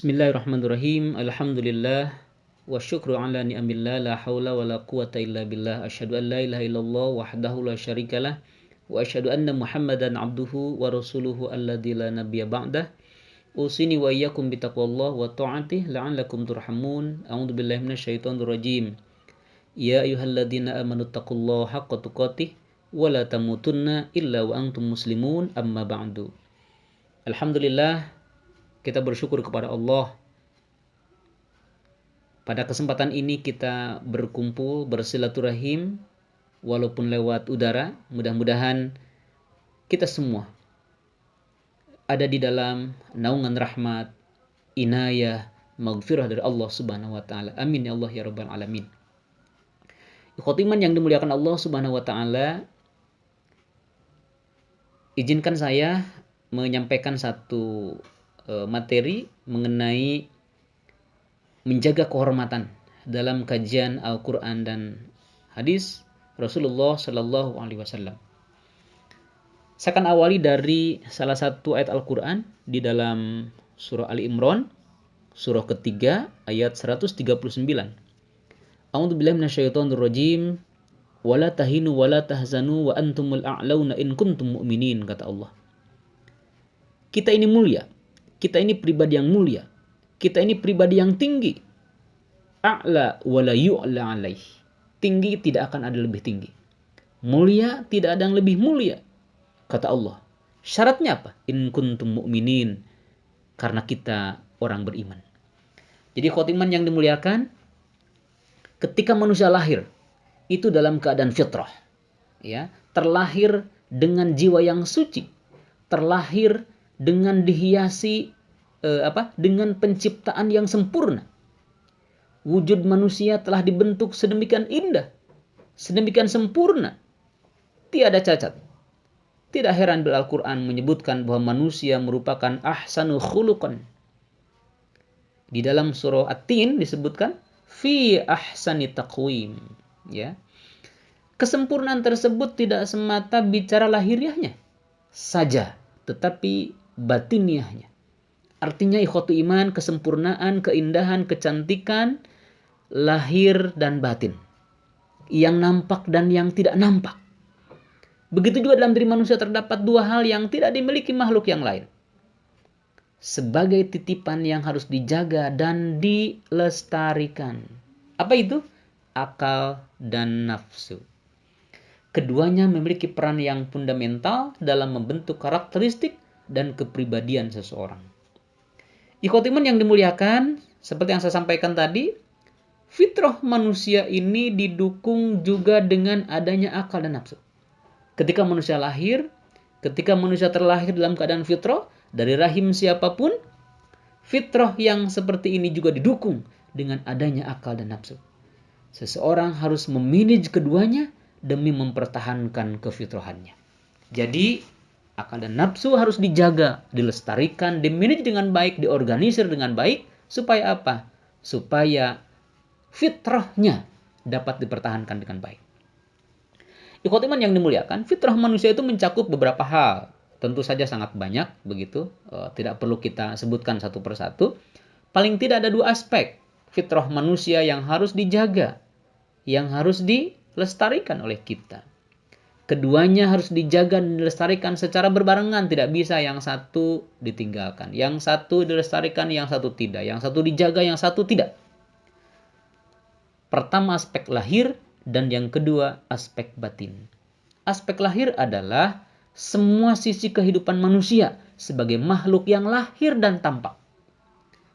Bismillahirrahmanirrahim. Alhamdulillah wa syukru ala ni'amillah la haula wa la quwata illa billah. Asyhadu an la ilaha illallah wahdahu la syarikalah wa asyhadu anna Muhammadan abduhu wa rasuluhu alladzi la nabiyya ba'dah. Usini wa iyyakum bitaqwallah wa ta'atih la'allakum turhamun. A'udzu billahi minasyaitonir rajim. Ya ayyuhalladzina amanu taqullaha haqqa tuqatih wa la tamutunna illa wa antum muslimun. Amma ba'du. Alhamdulillah, kita bersyukur kepada Allah. Pada kesempatan ini kita berkumpul, bersilaturahim, walaupun lewat udara. Mudah-mudahan kita semua ada di dalam naungan rahmat, inayah, maghfirah dari Allah Subhanahu wa taala. Amin ya Allah ya rabbal alamin. Ikhwatiman yang dimuliakan Allah Subhanahu wa taala, izinkan saya menyampaikan satu materi mengenai menjaga kehormatan dalam kajian Al-Quran dan hadis Rasulullah Sallallahu Alaihi Wasallam. Saya akan awali dari salah satu ayat Al-Quran di dalam surah Ali Imran, surah ketiga ayat 139. A'udzu billahi minasyaitonir rajim. Wala tahinu wala tahzanu wa antumul a'launa in kuntum mu'minin, kata Allah. Kita ini mulia. Kita ini pribadi yang mulia. Kita ini pribadi yang tinggi. A'la wa la yu'la alaih. Tinggi tidak akan ada lebih tinggi. Mulia tidak ada yang lebih mulia, kata Allah. Syaratnya apa? In kuntum mu'minin. Karena kita orang beriman. Jadi khotiman yang dimuliakan, ketika manusia lahir, itu dalam keadaan fitrah. Ya, terlahir dengan jiwa yang suci. Terlahir dengan dihiasi dengan penciptaan yang sempurna. Wujud manusia telah dibentuk sedemikian indah, sedemikian sempurna, tiada cacat. Tidak heran bila Al-Quran menyebutkan bahwa manusia merupakan ahsanu khuluqan. Di dalam surah At-Tin disebutkan fi ahsani taqwim. Ya. Kesempurnaan tersebut tidak semata bicara lahiriahnya saja, tetapi batiniahnya. Artinya ikhwatu iman, kesempurnaan, keindahan, kecantikan, lahir dan batin. Yang nampak dan yang tidak nampak. Begitu juga dalam diri manusia terdapat dua hal yang tidak dimiliki makhluk yang lain. Sebagai titipan yang harus dijaga dan dilestarikan. Apa itu? Akal dan nafsu. Keduanya memiliki peran yang fundamental dalam membentuk karakteristik dan kepribadian seseorang. Ikhwatiman yang dimuliakan, seperti yang saya sampaikan tadi, fitrah manusia ini didukung juga dengan adanya akal dan nafsu. Ketika manusia lahir, ketika manusia terlahir dalam keadaan fitrah, dari rahim siapapun, fitrah yang seperti ini juga didukung dengan adanya akal dan nafsu. Seseorang harus memanage keduanya demi mempertahankan kefitrahannya. Jadi, akal dan nafsu harus dijaga, dilestarikan, dimanage dengan baik, diorganisir dengan baik. Supaya apa? Supaya fitrahnya dapat dipertahankan dengan baik. Ikhwatiman yang dimuliakan, fitrah manusia itu mencakup beberapa hal. Tentu saja sangat banyak, begitu. Tidak perlu kita sebutkan satu persatu. Paling tidak ada dua aspek fitrah manusia yang harus dijaga, yang harus dilestarikan oleh kita. Keduanya harus dijaga dan dilestarikan secara berbarengan. Tidak bisa yang satu ditinggalkan. Yang satu dilestarikan, yang satu tidak. Yang satu dijaga, yang satu tidak. Pertama aspek lahir dan yang kedua aspek batin. Aspek lahir adalah semua sisi kehidupan manusia sebagai makhluk yang lahir dan tampak.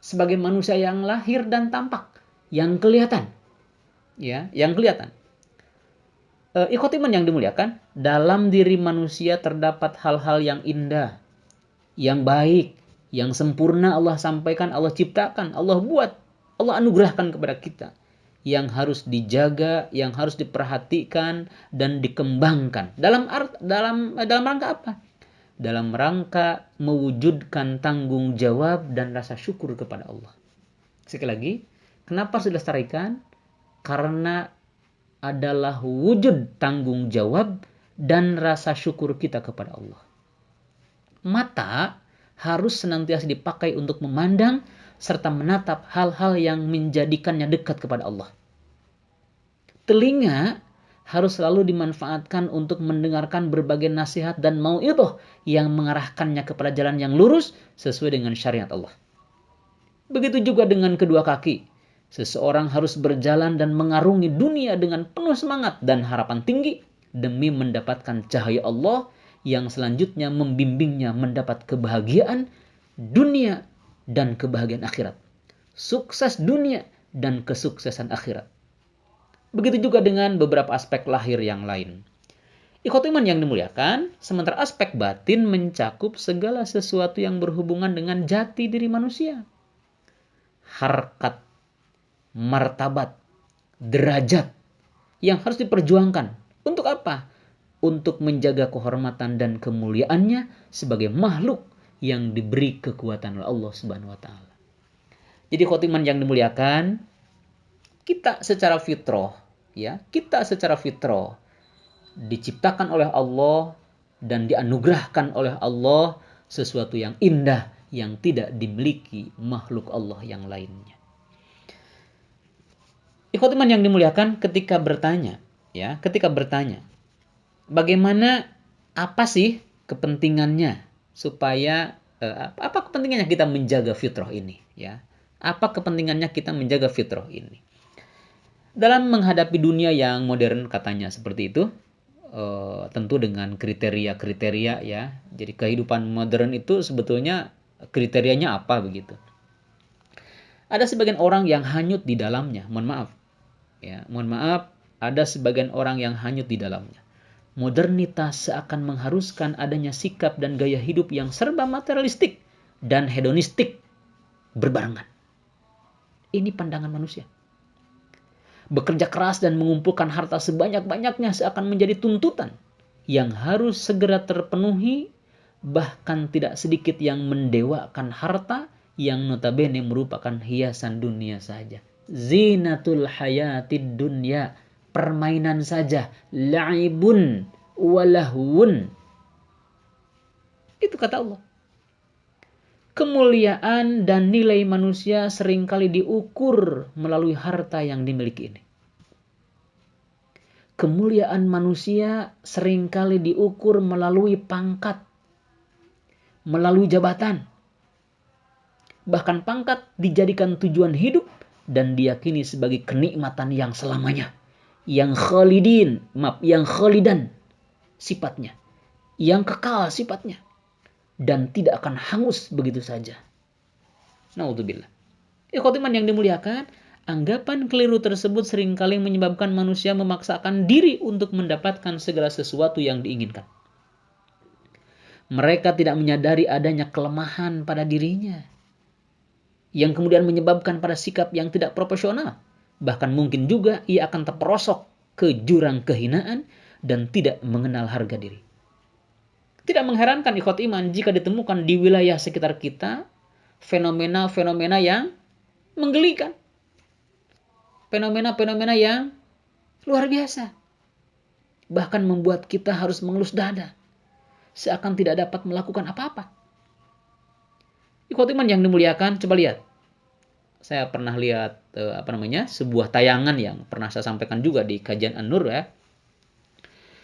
Sebagai manusia yang lahir dan tampak. Yang kelihatan. Ya, yang kelihatan. Ikhwatiman yang dimuliakan, dalam diri manusia terdapat hal-hal yang indah, yang baik, yang sempurna Allah sampaikan, Allah ciptakan, Allah buat, Allah anugerahkan kepada kita, yang harus dijaga, yang harus diperhatikan dan dikembangkan. Dalam rangka apa? Dalam rangka mewujudkan tanggung jawab dan rasa syukur kepada Allah. Sekali lagi, kenapa harus dilestarikan? Karena adalah wujud tanggung jawab dan rasa syukur kita kepada Allah. Mata harus senantiasa dipakai untuk memandang serta menatap hal-hal yang menjadikannya dekat kepada Allah. Telinga harus selalu dimanfaatkan untuk mendengarkan berbagai nasihat dan mau'idhah yang mengarahkannya kepada jalan yang lurus sesuai dengan syariat Allah. Begitu juga dengan kedua kaki. Seseorang harus berjalan dan mengarungi dunia dengan penuh semangat dan harapan tinggi demi mendapatkan cahaya Allah yang selanjutnya membimbingnya mendapat kebahagiaan dunia dan kebahagiaan akhirat. Sukses dunia dan kesuksesan akhirat. Begitu juga dengan beberapa aspek lahir yang lain. Ikhwat iman yang dimuliakan, sementara aspek batin mencakup segala sesuatu yang berhubungan dengan jati diri manusia. Harkat, martabat, derajat yang harus diperjuangkan. Untuk apa? Untuk menjaga kehormatan dan kemuliaannya sebagai makhluk yang diberi kekuatan oleh Allah Subhanahu wa taala. Jadi ikhwat iman yang dimuliakan, kita secara fitrah diciptakan oleh Allah dan dianugerahkan oleh Allah sesuatu yang indah yang tidak dimiliki makhluk Allah yang lainnya. Ikhwat iman yang dimuliakan, ketika bertanya, bagaimana, apa sih kepentingannya supaya apa kepentingannya kita menjaga fitrah ini, ya? Apa kepentingannya kita menjaga fitrah ini? Dalam menghadapi dunia yang modern katanya seperti itu, tentu dengan kriteria-kriteria ya. Jadi kehidupan modern itu sebetulnya kriterianya apa begitu. Ada sebagian orang yang hanyut di dalamnya, mohon maaf, ada sebagian orang yang hanyut di dalamnya. Modernitas seakan mengharuskan adanya sikap dan gaya hidup yang serba materialistik dan hedonistik berbarengan. Ini pandangan manusia. Bekerja keras dan mengumpulkan harta sebanyak-banyaknya seakan menjadi tuntutan yang harus segera terpenuhi, bahkan tidak sedikit yang mendewakan harta yang notabene merupakan hiasan dunia saja. Zinatul hayatid dunya, permainan saja, la'ibun walahun. Itu kata Allah. Kemuliaan dan nilai manusia seringkali diukur melalui harta yang dimiliki ini. Kemuliaan manusia seringkali diukur melalui pangkat, melalui jabatan. Bahkan pangkat dijadikan tujuan hidup dan diyakini sebagai kenikmatan yang selamanya. Yang khalidan sifatnya. Yang kekal sifatnya. Dan tidak akan hangus begitu saja. Naudzubillah. Ikhwat iman yang dimuliakan, anggapan keliru tersebut seringkali menyebabkan manusia memaksakan diri untuk mendapatkan segala sesuatu yang diinginkan. Mereka tidak menyadari adanya kelemahan pada dirinya, yang kemudian menyebabkan pada sikap yang tidak proporsional. Bahkan mungkin juga ia akan terperosok ke jurang kehinaan dan tidak mengenal harga diri. Tidak mengherankan ikhwat iman jika ditemukan di wilayah sekitar kita fenomena-fenomena yang menggelikan. Fenomena-fenomena yang luar biasa. Bahkan membuat kita harus mengelus dada. Seakan tidak dapat melakukan apa-apa. Ikhwat iman yang dimuliakan, coba lihat. Saya pernah lihat sebuah tayangan yang pernah saya sampaikan juga di kajian An-Nur ya.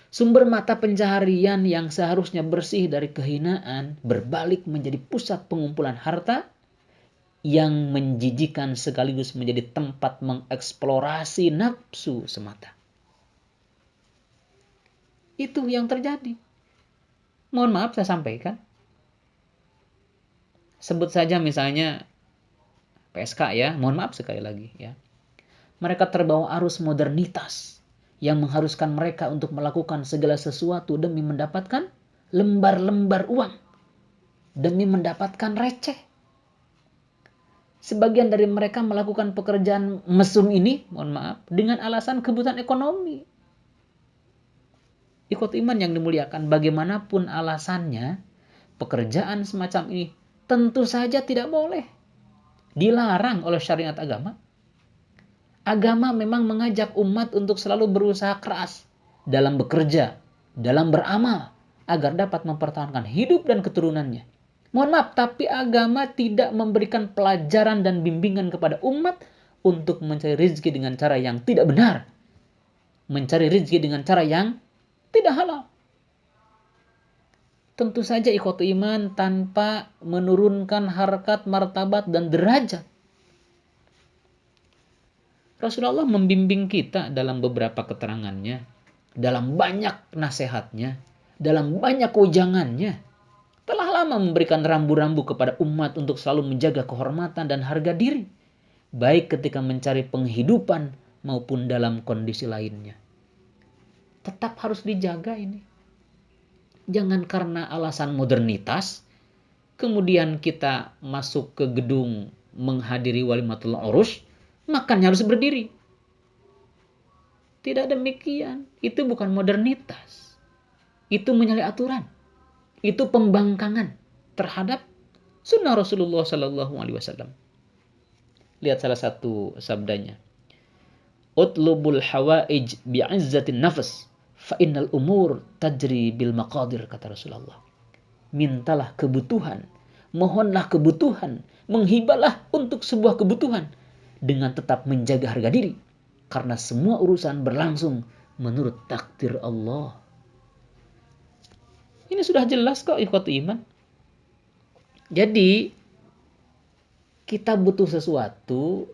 Sumber mata pencaharian yang seharusnya bersih dari kehinaan berbalik menjadi pusat pengumpulan harta yang menjijikan sekaligus menjadi tempat mengeksplorasi nafsu semata. Itu yang terjadi. Mohon maaf saya sampaikan. Sebut saja misalnya PSK ya, mohon maaf sekali lagi ya. Mereka terbawa arus modernitas yang mengharuskan mereka untuk melakukan segala sesuatu demi mendapatkan lembar-lembar uang, demi mendapatkan receh. Sebagian dari mereka melakukan pekerjaan mesum ini, mohon maaf, dengan alasan kebutuhan ekonomi. Ikhwat iman yang dimuliakan, bagaimanapun alasannya, pekerjaan semacam ini tentu saja tidak boleh. Dilarang oleh syariat agama. Agama memang mengajak umat untuk selalu berusaha keras dalam bekerja, dalam beramal, agar dapat mempertahankan hidup dan keturunannya. Mohon maaf, tapi agama tidak memberikan pelajaran dan bimbingan kepada umat untuk mencari rezeki dengan cara yang tidak benar. Mencari rezeki dengan cara yang tidak halal. Tentu saja ikhwatu iman tanpa menurunkan harkat, martabat, dan derajat. Rasulullah membimbing kita dalam beberapa keterangannya, dalam banyak nasihatnya, dalam banyak wejangannya. Telah lama memberikan rambu-rambu kepada umat untuk selalu menjaga kehormatan dan harga diri, baik ketika mencari penghidupan maupun dalam kondisi lainnya. Tetap harus dijaga ini. Jangan karena alasan modernitas, kemudian kita masuk ke gedung menghadiri walimatul urus, makannya harus berdiri. Tidak demikian. Itu bukan modernitas. Itu menyalahi aturan. Itu pembangkangan terhadap sunnah Rasulullah Sallallahu Alaihi Wasallam. Lihat salah satu sabdanya. Utlubul hawaij bi'izzatin nafas fa innal umur tajri bil maqadir, kata Rasulullah. Mintalah kebutuhan, mohonlah kebutuhan, menghibalah untuk sebuah kebutuhan dengan tetap menjaga harga diri, karena semua urusan berlangsung menurut takdir Allah. Ini sudah jelas kok ikhwatu iman. Jadi kita butuh sesuatu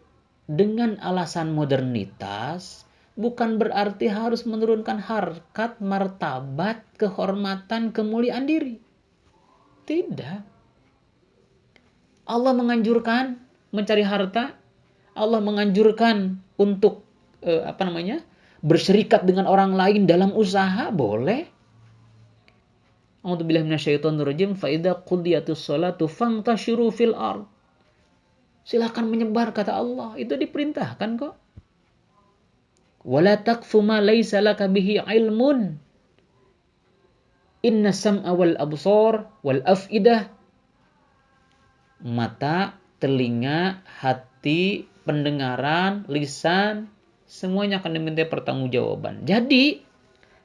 dengan alasan modernitas, bukan berarti harus menurunkan harkat, martabat, kehormatan, kemuliaan diri. Tidak. Allah menganjurkan mencari harta, Allah menganjurkan untuk berserikat dengan orang lain dalam usaha, boleh. A'udzubillahi minasyaitonirrajim. Fa idza qudiyatus sholatu fantashiru fil ard. Silakan menyebar, kata Allah. Itu diperintahkan kok. Wala taqfu ma laisa laka bihi ilmun. Inna sam'a wal absar wal afidah. Mata, telinga, hati, pendengaran, lisan, semuanya akan diminta pertanggungjawaban. Jadi,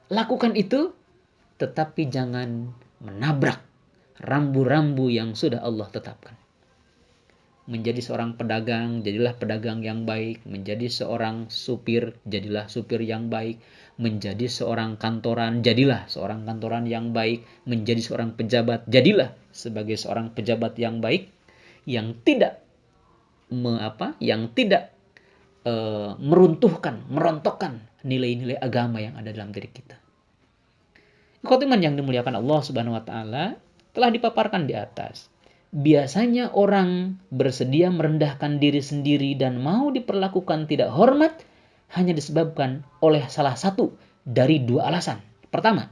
lakukan itu, tetapi jangan menabrak rambu-rambu yang sudah Allah tetapkan. Menjadi seorang pedagang, jadilah pedagang yang baik. Menjadi seorang supir, jadilah supir yang baik. Menjadi seorang kantoran, jadilah seorang kantoran yang baik. Menjadi seorang pejabat, jadilah sebagai seorang pejabat yang baik, yang tidak meruntuhkan, merontokkan nilai-nilai agama yang ada dalam diri kita. Ikhwatiman yang dimuliakan Allah Subhanahu wa taala, telah dipaparkan di atas. Biasanya orang bersedia merendahkan diri sendiri dan mau diperlakukan tidak hormat hanya disebabkan oleh salah satu dari dua alasan. Pertama,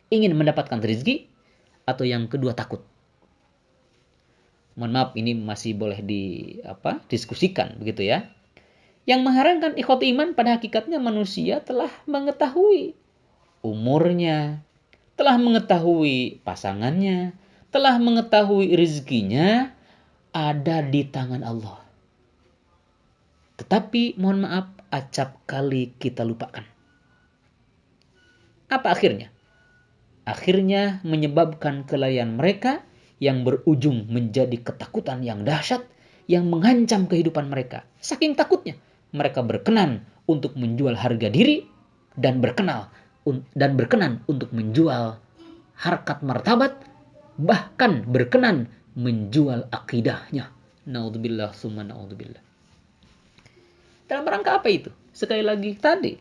ingin mendapatkan rezeki, atau yang kedua takut. Mohon maaf, ini masih boleh diskusikan begitu ya. Yang mengherankan ikhwati iman, pada hakikatnya manusia telah mengetahui umurnya, telah mengetahui pasangannya, telah mengetahui rezekinya ada di tangan Allah. Tetapi mohon maaf, acap kali kita lupakan. Apa akhirnya? Akhirnya menyebabkan kelalaian mereka yang berujung menjadi ketakutan yang dahsyat yang mengancam kehidupan mereka. Saking takutnya, mereka berkenan untuk menjual harga diri dan berkenan untuk menjual harkat martabat, bahkan berkenan menjual akidahnya. Naudzubillah summa naudzubillah. Dalam rangka apa itu? Sekali lagi tadi,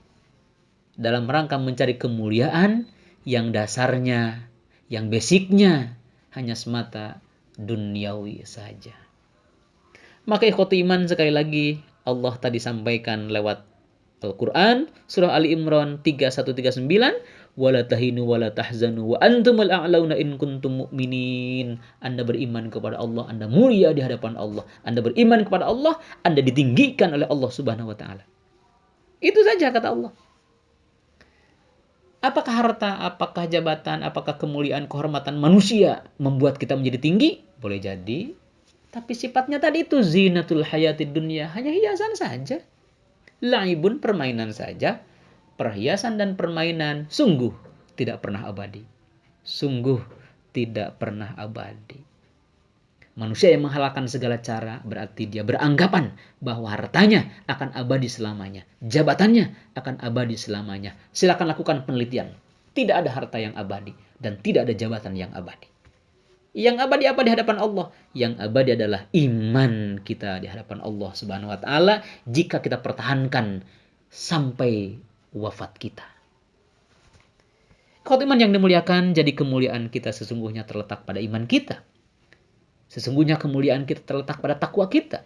dalam rangka mencari kemuliaan yang dasarnya, yang basicnya hanya semata duniawi saja. Maka ikhwati iman, sekali lagi Allah tadi sampaikan lewat Al-Quran, surah Ali Imran 3139, wala tahinu wala tahzanu wa antumul a'launa in kuntum mu'minin. Anda beriman kepada Allah, Anda mulia di hadapan Allah. Anda beriman kepada Allah, Anda ditinggikan oleh Allah Subhanahu wa taala. Itu saja kata Allah. Apakah harta, apakah jabatan, apakah kemuliaan, kehormatan manusia membuat kita menjadi tinggi? Boleh jadi. Tapi sifatnya tadi itu zinatul hayatid dunya, hanya hiasan saja. Laibun, permainan saja. Perhiasan dan permainan sungguh tidak pernah abadi. Sungguh tidak pernah abadi. Manusia yang menghalalkan segala cara berarti dia beranggapan bahwa hartanya akan abadi selamanya. Jabatannya akan abadi selamanya. Silakan lakukan penelitian. Tidak ada harta yang abadi dan tidak ada jabatan yang abadi. Yang abadi apa di hadapan Allah? Yang abadi adalah iman kita di hadapan Allah Subhanahu wa taala jika kita pertahankan sampai wafat kita. Iman yang dimuliakan, jadi kemuliaan kita sesungguhnya terletak pada iman kita. Sesungguhnya kemuliaan kita terletak pada takwa kita.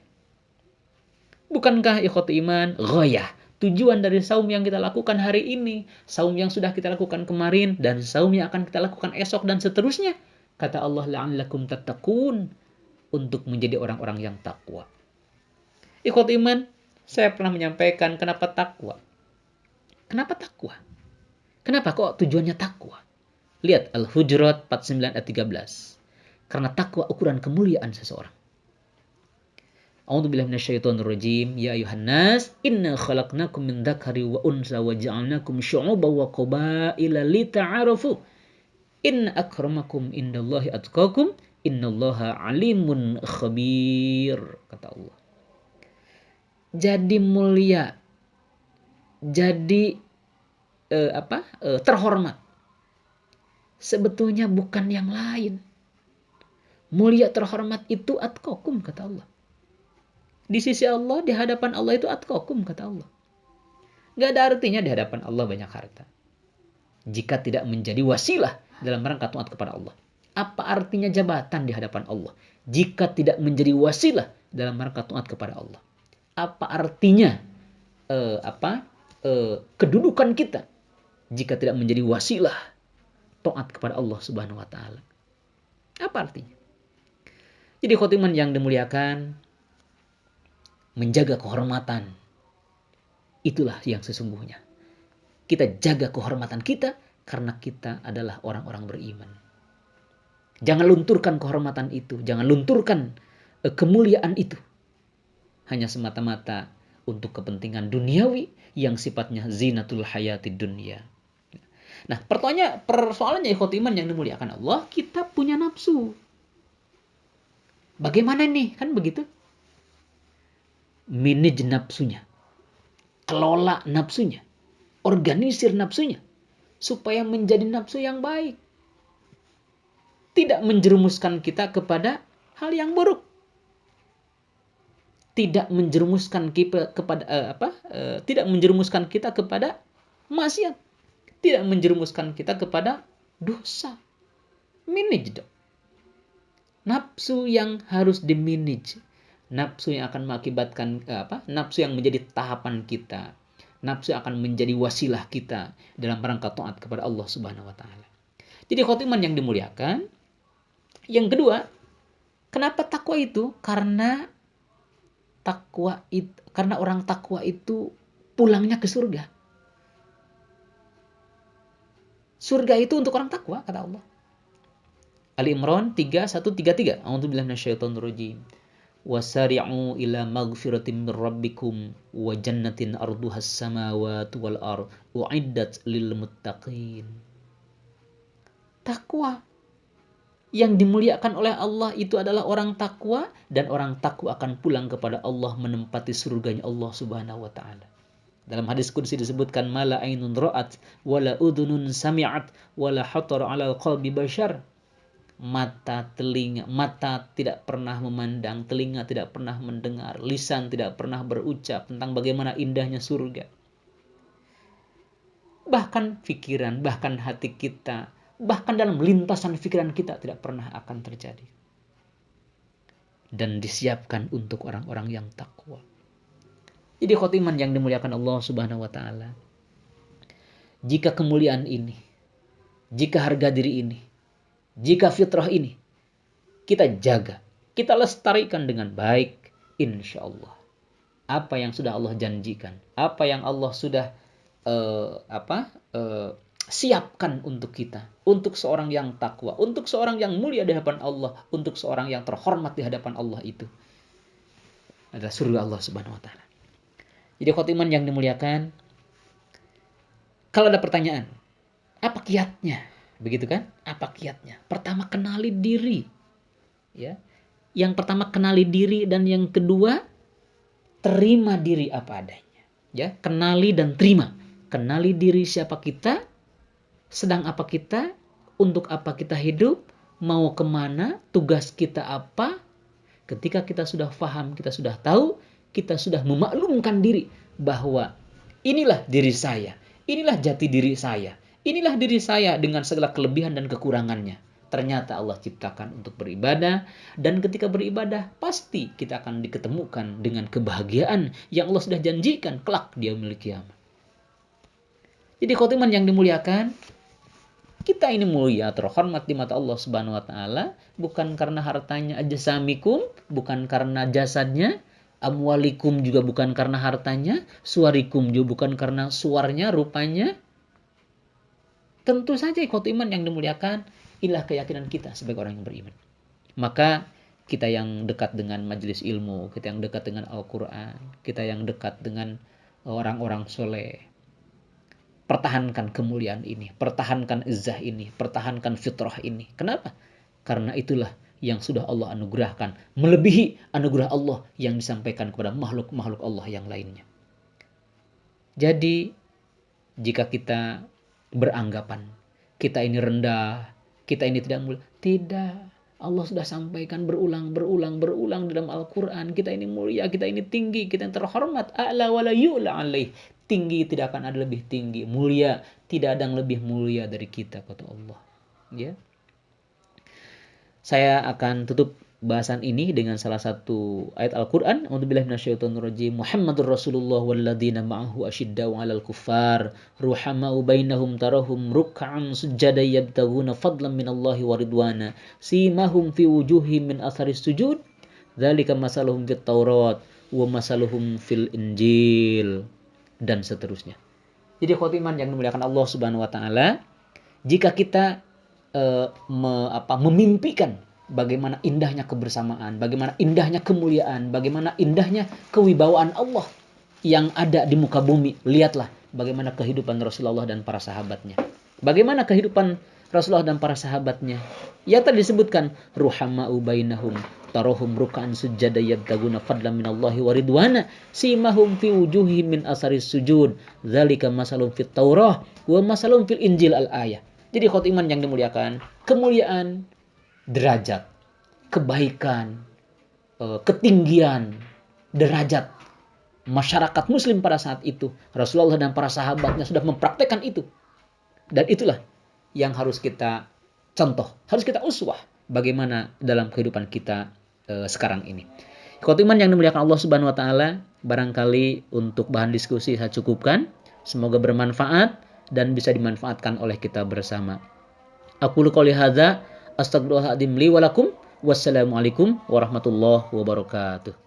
Bukankah ikhwati iman ghayah, tujuan dari saum yang kita lakukan hari ini, saum yang sudah kita lakukan kemarin, dan saum yang akan kita lakukan esok dan seterusnya? Kata Allah, la'allakum tattaqun, untuk menjadi orang-orang yang takwa. Ikhwati iman, saya pernah menyampaikan kenapa takwa. Kenapa takwa? Kenapa kok tujuannya takwa? Lihat Al-Hujurat 49 ayat 13. Karena takwa ukuran kemuliaan seseorang. A'udzubillahi minasyaitonirrajim. Ya ayuhan nas, inna khalaqnakum min dzakari wa unsa wa ja'alnakum syu'uban wa qabaila lita'arafu. Inna akramakum indallahi atqakum, innallaha alimun khabir, kata Allah. Jadi mulia, jadi terhormat, sebetulnya bukan yang lain. Mulia terhormat itu atqakum, kata Allah. Di sisi Allah, di hadapan Allah itu atqakum, kata Allah. Gak ada artinya di hadapan Allah banyak harta jika tidak menjadi wasilah dalam rangka taat kepada Allah. Apa artinya jabatan di hadapan Allah jika tidak menjadi wasilah dalam rangka taat kepada Allah? Apa artinya kedudukan kita jika tidak menjadi wasilah taat kepada Allah Subhanahu wa taala? Apa artinya? Jadi khotiman yang dimuliakan, menjaga kehormatan, itulah yang sesungguhnya. Kita jaga kehormatan kita karena kita adalah orang-orang beriman. Jangan lunturkan kehormatan itu, jangan lunturkan kemuliaan itu hanya semata-mata untuk kepentingan duniawi yang sifatnya zinatul hayatid dunya. Nah, persoalannya ikhwatiman yang dimuliakan Allah, kita punya nafsu. Bagaimana nih? Kan begitu? Manage nafsunya. Kelola nafsunya. Organisir nafsunya. Supaya menjadi nafsu yang baik. Tidak menjerumuskan kita kepada hal yang buruk. Tidak menjerumuskan kita kepada maksiat. Tidak menjerumuskan kita kepada dosa. Manage dong. Nafsu yang harus di-manage. Nafsu yang akan mengakibatkan nafsu yang menjadi tahapan kita. Nafsu yang akan menjadi wasilah kita dalam rangka taat kepada Allah Subhanahu wa taala. Jadi khotiman yang dimuliakan, yang kedua, kenapa takwa itu? Karena orang takwa itu pulangnya ke surga. Surga itu untuk orang takwa, kata Allah. Ali Imran 3133. A'udzubillahi minasyaitonirrajim. Wasari'u ila maghfiratin min rabbikum wa jannatin arduhas samawati wal ard u'iddat lil muttaqin. Takwa yang dimuliakan oleh Allah itu adalah orang takwa, dan orang takwa akan pulang kepada Allah menempati surganya Allah Subhanahu wa taala. Dalam hadis qudsi disebutkan mala ainun ra'at wala udhunun sami'at wala khatar 'ala qalbi bashar. Mata tidak pernah memandang, telinga tidak pernah mendengar, lisan tidak pernah berucap tentang bagaimana indahnya surga. Bahkan pikiran, bahkan hati kita, bahkan dalam lintasan pikiran kita tidak pernah akan terjadi. Dan disiapkan untuk orang-orang yang takwa. Jadi khotiman yang dimuliakan Allah Subhanahu wa taala. Jika kemuliaan ini, jika harga diri ini, jika fitrah ini kita jaga, kita lestarikan dengan baik, insya Allah. Apa yang sudah Allah janjikan, apa yang Allah sudah siapkan untuk kita, untuk seorang yang takwa, untuk seorang yang mulia di hadapan Allah, untuk seorang yang terhormat di hadapan Allah, itu adalah surga Allah Subhanahu wa taala. Jadi khotiman yang dimuliakan, kalau ada pertanyaan, apa kiatnya? Begitu kan? Apa kiatnya? Pertama, kenali diri. Ya. Yang pertama, kenali diri, dan yang kedua, terima diri apa adanya. Ya, kenali dan terima. Kenali diri siapa kita, sedang apa kita, untuk apa kita hidup, mau kemana, tugas kita apa. Ketika kita sudah paham, kita sudah tahu, kita sudah memaklumkan diri bahwa inilah diri saya, inilah jati diri saya, inilah diri saya dengan segala kelebihan dan kekurangannya. Ternyata Allah ciptakan untuk beribadah, dan ketika beribadah pasti kita akan diketemukan dengan kebahagiaan yang Allah sudah janjikan kelak di yaumil qiyamah. Jadi khotiman yang dimuliakan, kita ini mulia, terhormat di mata Allah Subhanahu wa taala bukan karena hartanya, ajsamikum bukan karena jasadnya, amwalikum juga bukan karena hartanya, suarikum juga bukan karena suaranya, rupanya. Tentu saja ikhwatiman yang dimuliakan, inilah keyakinan kita sebagai orang yang beriman. Maka kita yang dekat dengan majelis ilmu, kita yang dekat dengan Al-Qur'an, kita yang dekat dengan orang-orang soleh, pertahankan kemuliaan ini, pertahankan izzah ini, pertahankan fitrah ini. Kenapa? Karena itulah yang sudah Allah anugerahkan, melebihi anugerah Allah yang disampaikan kepada makhluk-makhluk Allah yang lainnya. Jadi, jika kita beranggapan kita ini rendah, kita ini tidak mulia, tidak. Allah sudah sampaikan berulang dalam Al-Quran. Kita ini mulia, kita ini tinggi, kita yang terhormat. A'la wa la yu'la alaih. Tinggi tidak akan ada lebih tinggi. Mulia tidak ada yang lebih mulia dari kita, kata Allah. Ya. Saya akan tutup bahasan ini dengan salah satu ayat Al-Quran. A'udzubillahi minasyaitonirrajim. Muhammadur Rasulullah walladzina ma'ahu asyiddau 'alal kuffar ruhamau bainahum tarahum ruk'an sujada yabtaguna fadlan minallahi wa ridwana simahum fi wujuhihim min atharis sujud dzalika masaluhum fit Taurat wa masaluhum fil Injil, dan seterusnya. Jadi khotiman yang dimuliakan Allah Subhanahu wa taala, jika kita memimpikan bagaimana indahnya kebersamaan, bagaimana indahnya kemuliaan, bagaimana indahnya kewibawaan Allah yang ada di muka bumi, lihatlah bagaimana kehidupan Rasulullah dan para sahabatnya. Bagaimana kehidupan Rasulullah dan para sahabatnya? Ya, tadi disebutkan ruhamau bainahum tarahum ruk'an sujada yabtaguna fadlan minallahi wa ridwana simahum fi wujuhihim min asaris sujud dzalika masalun fit Taurah wa masalun fil Injil al-ayah. Jadi khotiman yang dimuliakan, kemuliaan, derajat, kebaikan, ketinggian, derajat masyarakat muslim pada saat itu, Rasulullah dan para sahabatnya sudah mempraktekkan itu. Dan itulah yang harus kita contoh, harus kita uswah bagaimana dalam kehidupan kita sekarang ini. Khotiman yang dimuliakan Allah Subhanahu wa taala, barangkali untuk bahan diskusi saya cukupkan. Semoga bermanfaat dan bisa dimanfaatkan oleh kita bersama. Aqulu qouli hadza, astaghfirullahaladzim li wa lakum. Wassalamualaikum warahmatullahi wabarakatuh.